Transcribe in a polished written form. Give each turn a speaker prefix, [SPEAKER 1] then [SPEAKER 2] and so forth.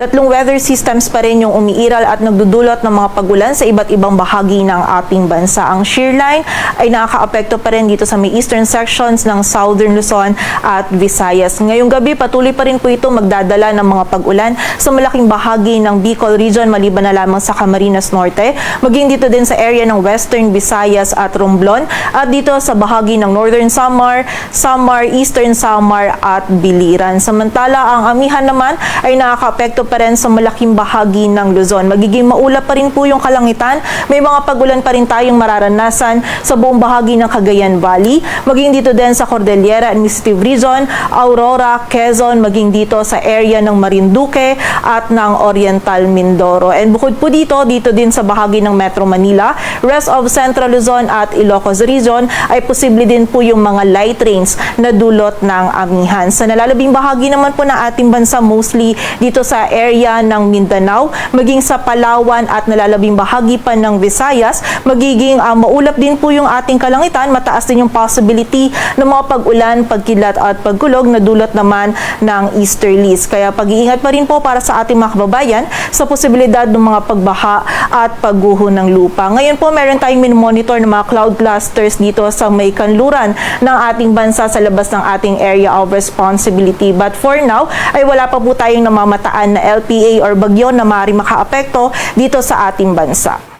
[SPEAKER 1] Tatlong weather systems pa rin yung umiiral at nagdudulot ng mga pagulan sa iba't ibang bahagi ng ating bansa. Ang shear line ay nakakaapekto pa rin dito sa may eastern sections ng Southern Luzon at Visayas. Ngayong gabi, patuloy pa rin po ito magdadala ng mga pagulan sa malaking bahagi ng Bicol region, maliban na lamang sa Camarines Norte, maging dito din sa area ng Western Visayas at Romblon, at dito sa bahagi ng Northern Samar, Eastern Samar at Biliran. Samantala, ang amihan naman ay nakakaapekto pa rin sa malaking bahagi ng Luzon. Magiging maulap pa rin po yung kalangitan. May mga pagulan pa rin tayong mararanasan sa buong bahagi ng Cagayan Valley, maging dito din sa Cordillera Administrative Region, Aurora, Quezon, maging dito sa area ng Marinduque at ng Oriental Mindoro. And bukod po dito din sa bahagi ng Metro Manila, rest of Central Luzon at Ilocos Region ay posible din po yung mga light rains na dulot ng amihan. Sa nalalabing bahagi naman po ng ating bansa, mostly dito sa area ng Mindanao, maging sa Palawan at nalalabing bahagi pa ng Visayas, magiging maulap din po yung ating kalangitan. Mataas din yung possibility ng mga pag-ulan, pagkilat at pagkulog na dulot naman ng easterlies. Kaya pag-iingat pa rin po para sa ating mga kababayan sa posibilidad ng mga pagbaha at pagguho ng lupa. Ngayon po, meron tayong monitor ng mga cloud clusters dito sa may kanluran ng ating bansa sa labas ng ating area of responsibility. But for now, ay wala pa po tayong namamataan na LPA or bagyo na maaaring makaapekto dito sa ating bansa.